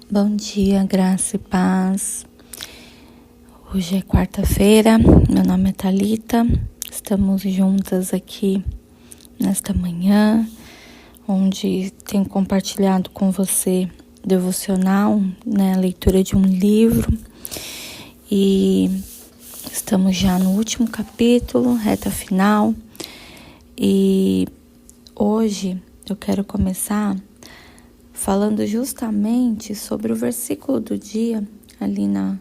Bom dia, graça e paz. Hoje é quarta-feira, meu nome é Thalita. Estamos juntas aqui nesta manhã, onde tenho compartilhado com você devocional, a leitura de um livro. E estamos já no último capítulo, reta final. E hoje eu quero começar falando justamente sobre o versículo do dia, ali na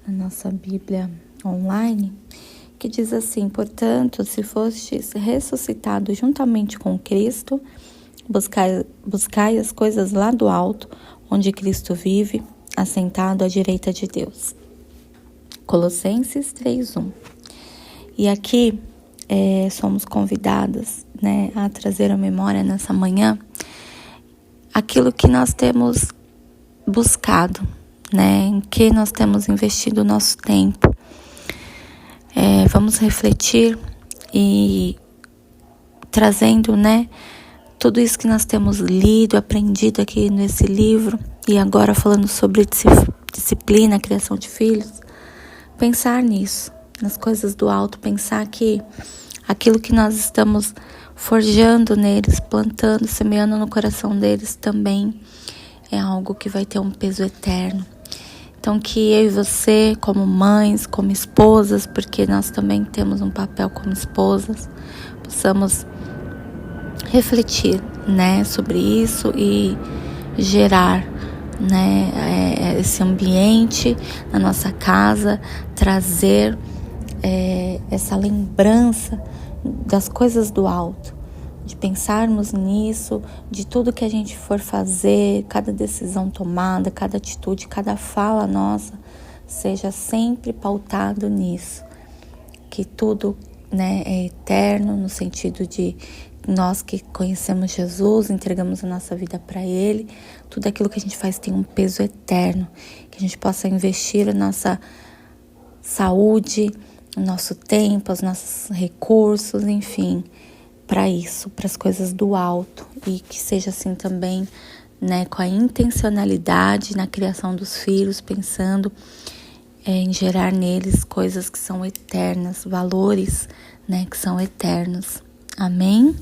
nossa Bíblia online, que diz assim: portanto, se fostes ressuscitados juntamente com Cristo, buscai as coisas lá do alto, onde Cristo vive, assentado à direita de Deus. Colossenses 3:1. E aqui somos convidadas, a trazer à memória nessa manhã aquilo que nós temos buscado, em que nós temos investido o nosso tempo. Vamos refletir e trazendo, tudo isso que nós temos lido, aprendido aqui nesse livro, e agora falando sobre disciplina, criação de filhos, pensar nisso, nas coisas do alto, pensar que aquilo que nós estamos forjando neles, plantando, semeando no coração deles também é algo que vai ter um peso eterno. Então que eu e você, como mães, como esposas, porque nós também temos um papel como esposas, possamos refletir, sobre isso e gerar, esse ambiente na nossa casa, trazer essa lembrança das coisas do alto, de pensarmos nisso, de tudo que a gente for fazer, cada decisão tomada, cada atitude, cada fala nossa, seja sempre pautado nisso, que tudo, é eterno, no sentido de nós que conhecemos Jesus, entregamos a nossa vida para Ele, tudo aquilo que a gente faz tem um peso eterno, que a gente possa investir a nossa saúde, o nosso tempo, os nossos recursos, enfim, para isso, para as coisas do alto, e que seja assim também, com a intencionalidade na criação dos filhos, pensando em gerar neles coisas que são eternas, valores, que são eternos. Amém?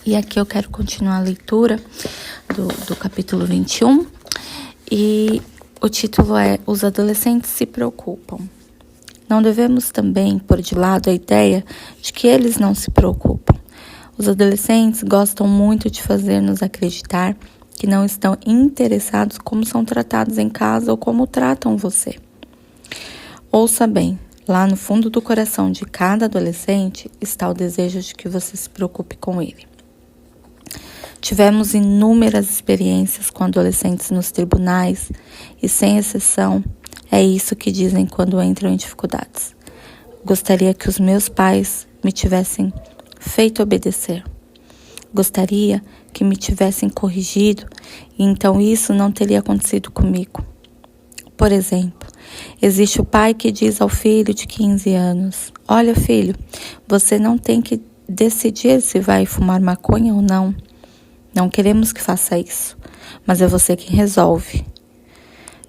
E aqui eu quero continuar a leitura do capítulo 21, e o título é Os Adolescentes se Preocupam. Não devemos também pôr de lado a ideia de que eles não se preocupam. Os adolescentes gostam muito de fazer-nos acreditar que não estão interessados como são tratados em casa ou como tratam você. Ouça bem, lá no fundo do coração de cada adolescente está o desejo de que você se preocupe com ele. Tivemos inúmeras experiências com adolescentes nos tribunais e, sem exceção, é isso que dizem quando entram em dificuldades. Gostaria que os meus pais me tivessem feito obedecer. Gostaria que me tivessem corrigido e então isso não teria acontecido comigo. Por exemplo, existe o pai que diz ao filho de 15 anos: olha, filho, você não tem que decidir se vai fumar maconha ou não. Não queremos que faça isso, mas é você quem resolve.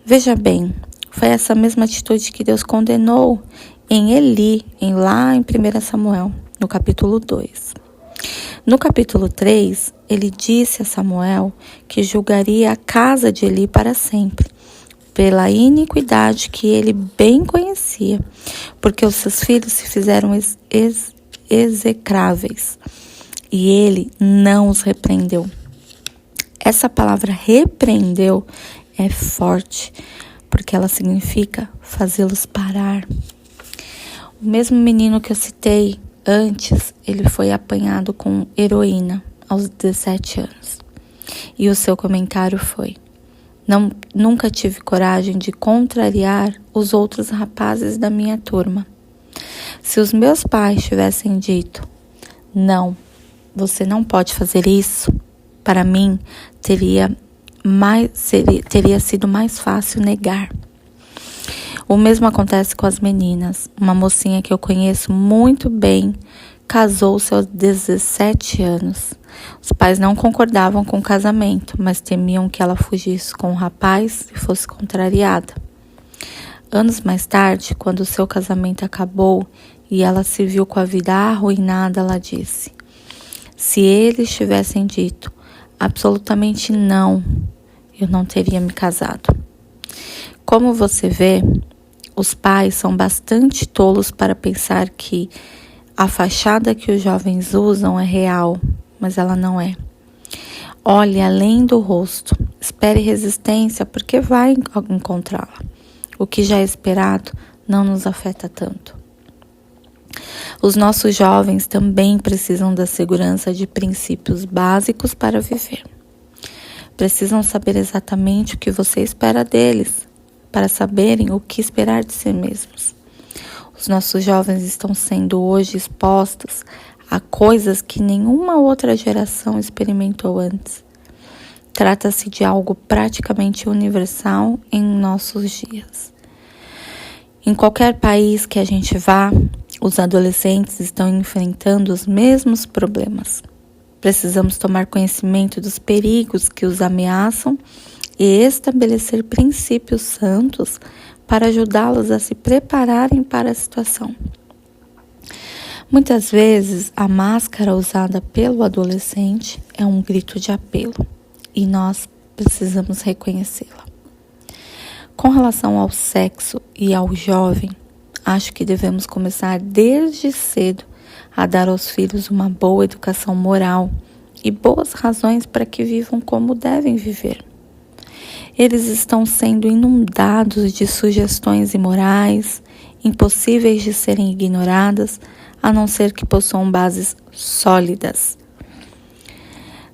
Veja bem, foi essa mesma atitude que Deus condenou em Eli, lá em 1 Samuel, no capítulo 2. No capítulo 3, ele disse a Samuel que julgaria a casa de Eli para sempre, pela iniquidade que ele bem conhecia, porque os seus filhos se fizeram execráveis, e ele não os repreendeu. Essa palavra repreendeu é forte, porque ela significa fazê-los parar. O mesmo menino que eu citei antes, ele foi apanhado com heroína aos 17 anos. E o seu comentário foi: nunca tive coragem de contrariar os outros rapazes da minha turma. Se os meus pais tivessem dito: não, você não pode fazer isso, para mim teria sido mais fácil negar. O mesmo acontece com as meninas. Uma mocinha que eu conheço muito bem casou-se aos 17 anos. Os pais não concordavam com o casamento, mas temiam que ela fugisse com o rapaz e fosse contrariada. Anos mais tarde, quando seu casamento acabou e ela se viu com a vida arruinada, ela disse: se eles tivessem dito absolutamente não, eu não teria me casado. Como você vê, os pais são bastante tolos para pensar que a fachada que os jovens usam é real, mas ela não é. Olhe além do rosto, espere resistência porque vai encontrá-la. O que já é esperado não nos afeta tanto. Os nossos jovens também precisam da segurança de princípios básicos para viver. Precisam saber exatamente o que você espera deles, para saberem o que esperar de si mesmos. Os nossos jovens estão sendo hoje expostos a coisas que nenhuma outra geração experimentou antes. Trata-se de algo praticamente universal em nossos dias. Em qualquer país que a gente vá, os adolescentes estão enfrentando os mesmos problemas. Precisamos tomar conhecimento dos perigos que os ameaçam e estabelecer princípios santos para ajudá-los a se prepararem para a situação. Muitas vezes, a máscara usada pelo adolescente é um grito de apelo e nós precisamos reconhecê-la. Com relação ao sexo e ao jovem, acho que devemos começar desde cedo a dar aos filhos uma boa educação moral e boas razões para que vivam como devem viver. Eles estão sendo inundados de sugestões imorais, impossíveis de serem ignoradas, a não ser que possuam bases sólidas.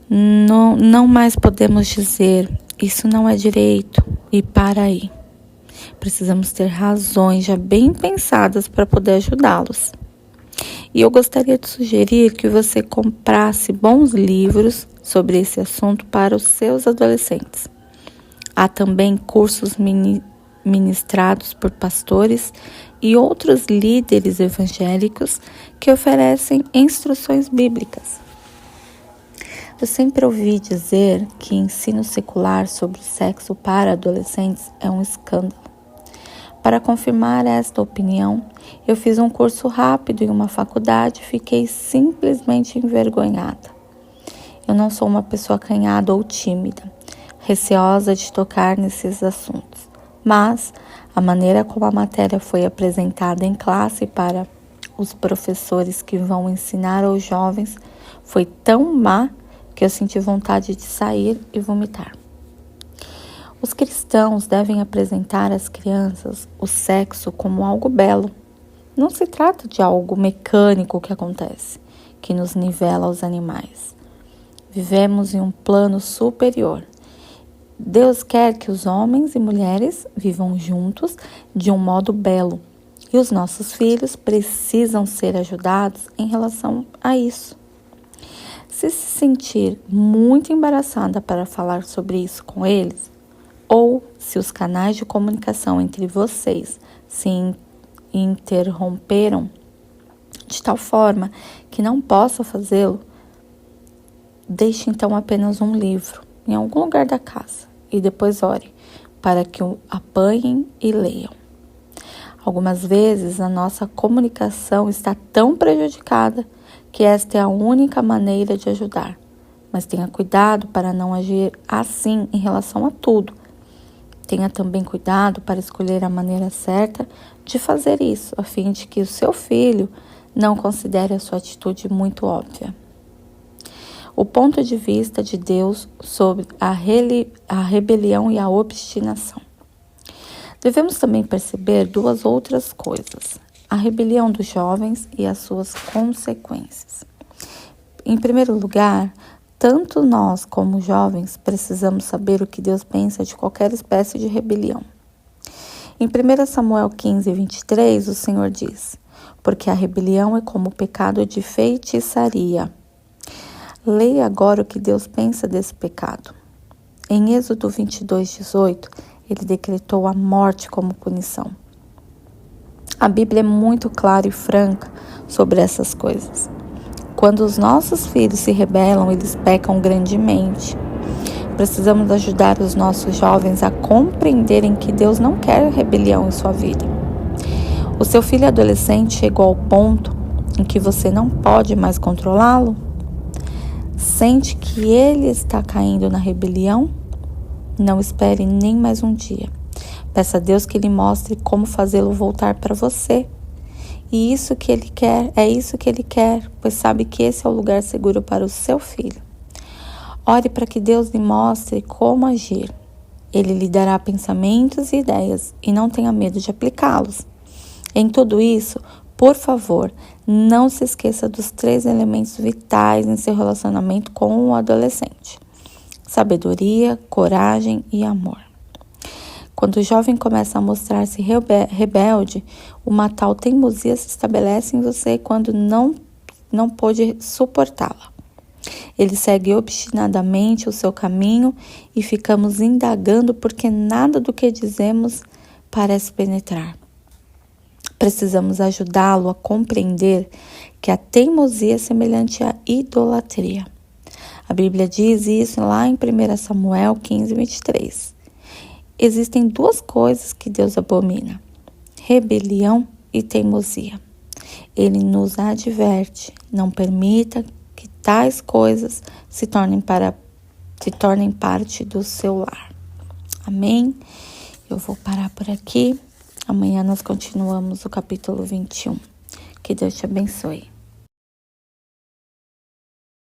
Não mais podemos dizer, isso não é direito, e para aí. Precisamos ter razões já bem pensadas para poder ajudá-los. E eu gostaria de sugerir que você comprasse bons livros sobre esse assunto para os seus adolescentes. Há também cursos ministrados por pastores e outros líderes evangélicos que oferecem instruções bíblicas. Eu sempre ouvi dizer que ensino secular sobre sexo para adolescentes é um escândalo. Para confirmar esta opinião, eu fiz um curso rápido em uma faculdade e fiquei simplesmente envergonhada. Eu não sou uma pessoa acanhada ou tímida, receosa de tocar nesses assuntos, mas a maneira como a matéria foi apresentada em classe para os professores que vão ensinar aos jovens foi tão má que eu senti vontade de sair e vomitar. Os cristãos devem apresentar às crianças o sexo como algo belo. Não se trata de algo mecânico que acontece, que nos nivela aos animais. Vivemos em um plano superior. Deus quer que os homens e mulheres vivam juntos de um modo belo. E os nossos filhos precisam ser ajudados em relação a isso. Se sentir muito embaraçada para falar sobre isso com eles, ou se os canais de comunicação entre vocês se interromperam de tal forma que não possa fazê-lo, deixe então apenas um livro em algum lugar da casa e depois ore para que o apanhem e leiam. Algumas vezes a nossa comunicação está tão prejudicada que esta é a única maneira de ajudar. Mas tenha cuidado para não agir assim em relação a tudo. Tenha também cuidado para escolher a maneira certa de fazer isso, a fim de que o seu filho não considere a sua atitude muito óbvia. O ponto de vista de Deus sobre a rebelião e a obstinação. Devemos também perceber duas outras coisas: a rebelião dos jovens e as suas consequências. Em primeiro lugar, tanto nós como jovens precisamos saber o que Deus pensa de qualquer espécie de rebelião. Em 1 Samuel 15, 23, o Senhor diz: porque a rebelião é como o pecado de feitiçaria. Leia agora o que Deus pensa desse pecado. Em Êxodo 22, 18, ele decretou a morte como punição. A Bíblia é muito clara e franca sobre essas coisas. Quando os nossos filhos se rebelam, eles pecam grandemente. Precisamos ajudar os nossos jovens a compreenderem que Deus não quer rebelião em sua vida. O seu filho adolescente chegou ao ponto em que você não pode mais controlá-lo? Sente que ele está caindo na rebelião? Não espere nem mais um dia. Peça a Deus que lhe mostre como fazê-lo voltar para você. E isso que ele quer, é isso que ele quer, pois sabe que esse é o lugar seguro para o seu filho. Ore para que Deus lhe mostre como agir. Ele lhe dará pensamentos e ideias e não tenha medo de aplicá-los. Em tudo isso, por favor, não se esqueça dos 3 elementos vitais em seu relacionamento com o adolescente: sabedoria, coragem e amor. Quando o jovem começa a mostrar-se rebelde, uma tal teimosia se estabelece em você quando não pôde suportá-la. Ele segue obstinadamente o seu caminho e ficamos indagando porque nada do que dizemos parece penetrar. Precisamos ajudá-lo a compreender que a teimosia é semelhante à idolatria. A Bíblia diz isso lá em 1 Samuel 15, 23. Existem 2 coisas que Deus abomina: rebelião e teimosia. Ele nos adverte: não permita que tais coisas se tornem parte do seu lar. Amém? Eu vou parar por aqui. Amanhã nós continuamos o capítulo 21. Que Deus te abençoe.